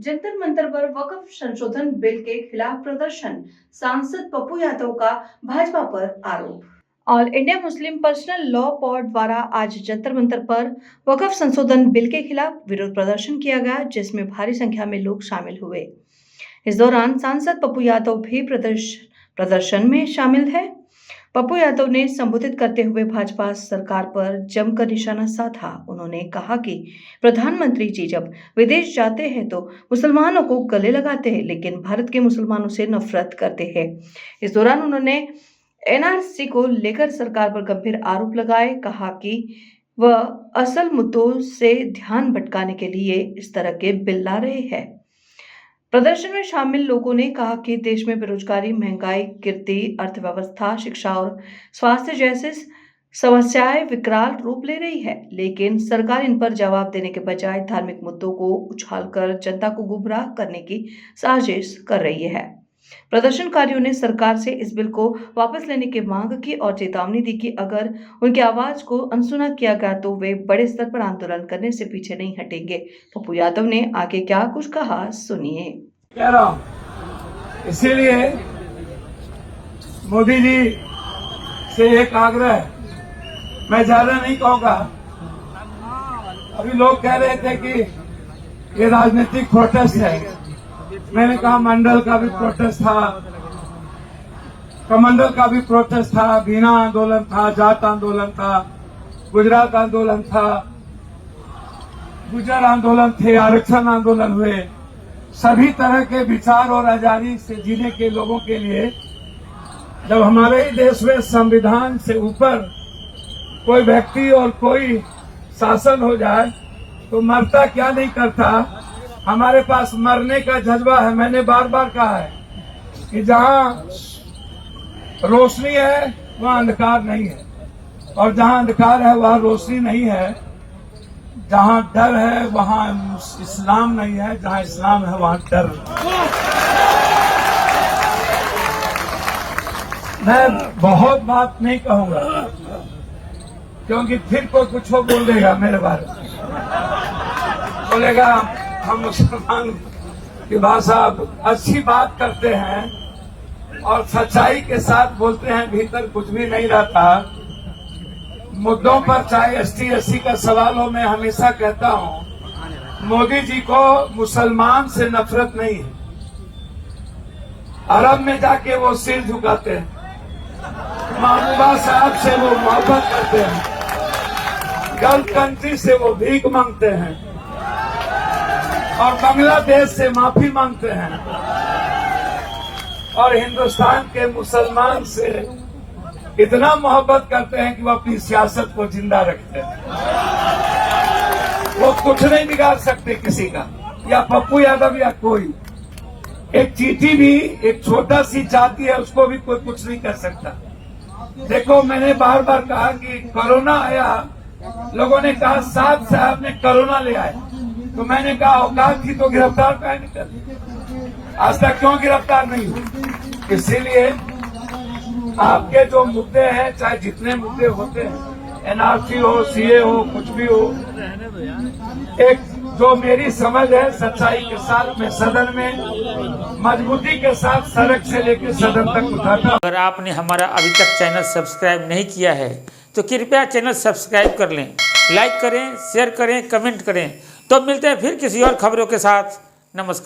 जंतर मंतर पर वक्फ संशोधन बिल के खिलाफ प्रदर्शन, सांसद पप्पू यादव का भाजपा पर आरोप। All India Muslim personal law board द्वारा आज जंतर मंतर पर वक्फ संशोधन बिल के खिलाफ विरोध प्रदर्शन किया गया, जिसमें भारी संख्या में लोग शामिल हुए। इस दौरान सांसद पप्पू यादव भी प्रदर्शन में शामिल है। पप्पू यादव ने संबोधित करते हुए भाजपा सरकार पर जमकर निशाना साधा। उन्होंने कहा कि प्रधानमंत्री जी जब विदेश जाते हैं तो मुसलमानों को गले लगाते हैं, लेकिन भारत के मुसलमानों से नफरत करते हैं। इस दौरान उन्होंने एनआरसी को लेकर सरकार पर गंभीर आरोप लगाए। कहा कि वह असल मुद्दों से ध्यान भटकाने के लिए इस तरह के बिल ला रहे हैं। प्रदर्शन में शामिल लोगों ने कहा कि देश में बेरोजगारी, महंगाई, गिरती अर्थव्यवस्था, शिक्षा और स्वास्थ्य जैसे समस्याएं विकराल रूप ले रही है, लेकिन सरकार इन पर जवाब देने के बजाय धार्मिक मुद्दों को उछालकर जनता को गुमराह करने की साजिश कर रही है। प्रदर्शनकारियों ने सरकार से इस बिल को वापस लेने की मांग की और चेतावनी दी कि अगर उनकी आवाज को अनसुना किया गया तो वे बड़े स्तर पर आंदोलन करने से पीछे नहीं हटेंगे। पप्पू यादव ने आगे क्या कुछ कहा, सुनिए। कह रहा हूं, इसीलिए मोदी जी से एक आग्रह है, मैं ज्यादा नहीं कहूंगा। अभी लोग कह रहे थे कि ये राजनीतिक प्रोटेस्ट है। मैंने कहा मंडल का भी प्रोटेस्ट था, कमंडल का भी प्रोटेस्ट था, बीना आंदोलन था, जाट आंदोलन था, गुजरात आंदोलन था, गुजर आंदोलन थे, आरक्षण आंदोलन हुए। सभी तरह के विचार और आजादी से जीने के लोगों के लिए जब हमारे ही देश में संविधान से ऊपर कोई व्यक्ति और कोई शासन हो जाए तो मरता क्या नहीं करता। हमारे पास मरने का जज्बा है। मैंने बार बार कहा है कि जहां रोशनी है वहां अंधकार नहीं है, और जहां अंधकार है वहां रोशनी नहीं है। जहां डर है वहां इस्लाम नहीं है, जहां इस्लाम है वहां डर नहीं। मैं बहुत बात नहीं कहूंगा क्योंकि फिर कोई कुछ हो बोल देगा मेरे बारे में, बोलेगा हम मुसलमान की भाषा अच्छी बात करते हैं और सच्चाई के साथ बोलते हैं, भीतर कुछ भी नहीं रहता। मुद्दों पर चाहे एसटी का सवाल हो, मैं हमेशा कहता हूं मोदी जी को मुसलमान से नफरत नहीं है। अरब में जाके वो सिर झुकाते हैं, महबूबा साहब से वो मोहब्बत करते हैं, गल्फ कंट्री से वो भीख मांगते हैं और बांग्लादेश से माफी मांगते हैं, और हिंदुस्तान के मुसलमान से इतना मोहब्बत करते हैं कि वो अपनी सियासत को जिंदा रखते हैं। वो कुछ नहीं बिगाड़ सकते किसी का, या पप्पू यादव या कोई। एक चींटी भी एक छोटा सी जाति है, उसको भी कोई कुछ नहीं कर सकता। देखो, मैंने बार बार कहा कि कोरोना आया, लोगों ने कहा साहब साहब ने कोरोना ले आए, तो मैंने कहा औकात थी तो गिरफ्तार काहे नहीं कर। आज तक क्यों गिरफ्तार नहीं हुए? इसीलिए आपके जो मुद्दे हैं, चाहे जितने मुद्दे होते हैं, एनआरसी हो, सीए हो, कुछ भी हो, एक जो मेरी समझ है सच्चाई के साथ मैं सदन में मजबूती के साथ सड़क से लेकर सदन तक उठाता। अगर आपने हमारा अभी तक चैनल सब्सक्राइब नहीं किया है तो कृपया चैनल सब्सक्राइब कर लें, लाइक करें, शेयर करें, कमेंट करें। तो मिलते हैं फिर किसी और खबरों के साथ। नमस्कार।